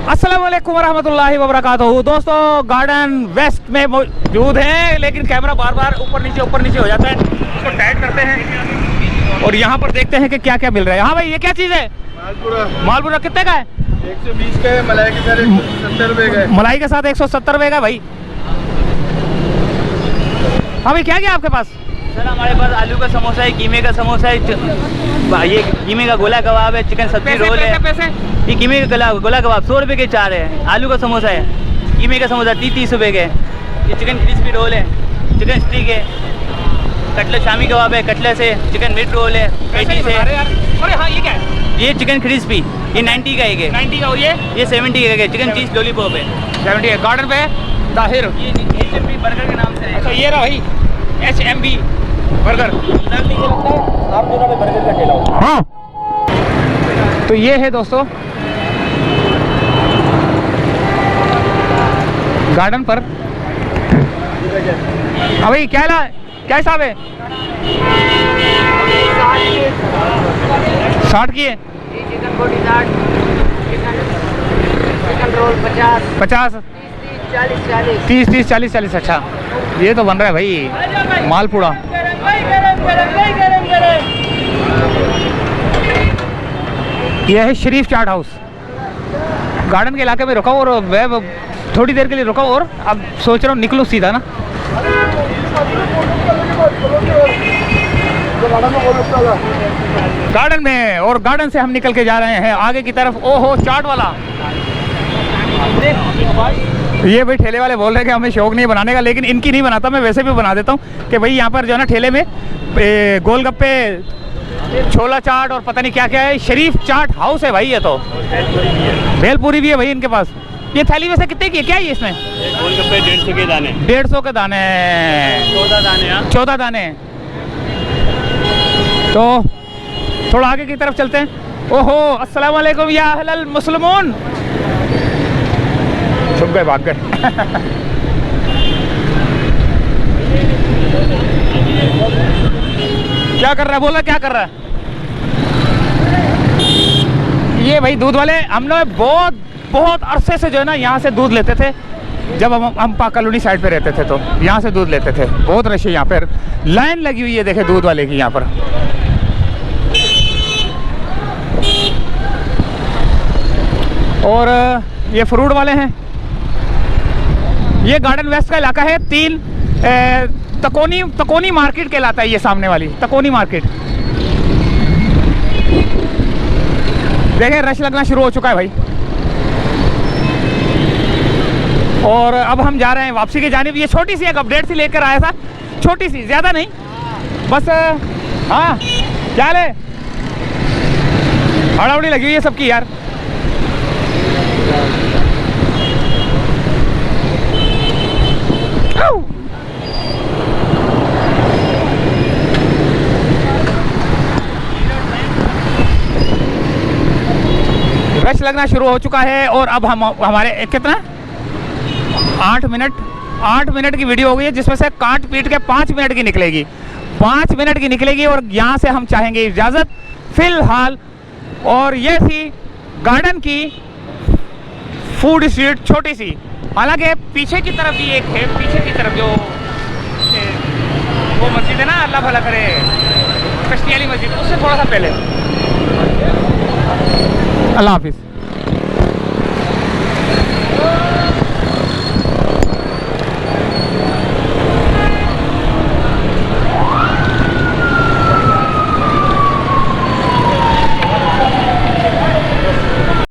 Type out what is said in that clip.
अस्सलाम वालेकुम वरहमतुल्लाहि वबरकातुहू। दोस्तों गार्डन वेस्ट में मौजूद है, लेकिन कैमरा बार बार ऊपर नीचे हो जाता है, उसको टाइट करते हैं और यहाँ पर देखते हैं कि क्या क्या मिल रहा है। हाँ भाई, ये क्या चीज़ है? मालपुरा कितने का है? 120 का है। मलाई के साथ 170 रुपए का है। मलाई के साथ 170 रुपए का भाई। हाँ भाई, क्या क्या आपके पास? सर हमारे पास आलू का समोसा है, कीमे का समोसा है, ये कीमे का गोला कबाब है, चिकन सब्जी रोल है। पैसे ये कीमे का गोला कबाब 100 रुपये के 4 है। आलू का समोसा है, कीमे का समोसा 30 रुपये के। ये चिकन क्रिस्पी रोल है, चिकन स्टिक है, कटलेट शामी कबाब है, कटलेट है, चिकन मिट रोल है, पेटीज है। अरे हाँ, ये क्या है? ये चिकन क्रिस्पी, ये 90 का एक है। 90 का। और ये 70 का है। चिकन चीज़ लॉलीपॉप है 70 है। गार्डन पे ताहिर। ये HMB बर्गर के नाम से है। अच्छा, ये रहा भाई HMB बर्गर। बर्गर का ठेला हो। हाँ, तो ये है दोस्तों गार्डन पर। हाँ भाई, क्या हिसाब है? 60 की है। चिकन बोटी 60, चिकन रोल 50, 30 40। अच्छा, ये तो बन रहा है भाई मालपुड़ा। यह है शरीफ चाट हाउस। गार्डन के इलाके में रुका हूँ और मैं थोड़ी देर के लिए रुका हूँ और अब सोच रहा हूँ निकलूँ सीधा ना। गार्डन में, और गार्डन से हम निकल के जा रहे हैं आगे की तरफ। ओहो, चाट वाला। ये भाई ठेले वाले बोल रहे हैं कि हमें शौक नहीं बनाने का, लेकिन इनकी नहीं बनाता, मैं वैसे भी बना देता हूँ कि भाई यहाँ पर जो है ना ठेले में गोलगप्पे, छोला चाट और पता नहीं क्या क्या है। शरीफ चाट हाउस है भाई ये तो। भेलपूरी भी है भाई इनके पास। ये थैली वैसे कितने की है? क्या है इसमें? गोलगप्पे 150 के दाने। 150 के दाने। 14 दाने। 14 दाने। तो थोड़ा आगे की तरफ चलते हैं। ओहो, अस्सलाम वालेकुम या अहलल मुस्लिमून। छुप गए, भाग गए। क्या कर रहा है? बोला क्या कर रहा है? ये भाई दूध वाले, हम लोग बहुत अरसे से जो है ना यहाँ से दूध लेते थे। जब हम पाक कॉलोनी साइड पे रहते थे तो यहाँ से दूध लेते थे। बहुत रश है यहाँ पर, लाइन लगी हुई है देखे दूध वाले की यहाँ पर। और ये फ्रूट वाले हैं। ये गार्डन वेस्ट का इलाका है। तकोनी मार्केट कहलाता है ये सामने वाली तकोनी मार्केट। देखें, रश लगना शुरू हो चुका है भाई। और अब हम जा रहे हैं वापसी की जानिब। ये छोटी सी एक अपडेट सी लेकर आया था, छोटी सी, ज़्यादा नहीं, बस। हाँ, क्या है? हड़ाउड़ी लगी हुई है सबकी यार। रश लगना शुरू हो चुका है और अब हम हमारे कितना 8 मिनट की वीडियो हो गई है, जिसमें से काट पीट के 5 मिनट की निकलेगी। 5 मिनट की निकलेगी और यहाँ से हम चाहेंगे इजाज़त फिलहाल। और ये थी गार्डन की फूड स्ट्रीट, छोटी सी। हालांकि पीछे की तरफ भी एक है, पीछे की तरफ जो वो मस्जिद है ना, अल्लाह भला करे, कश्ती वाली मस्जिद, उससे थोड़ा सा पहले। अल्लाह हाफिज़।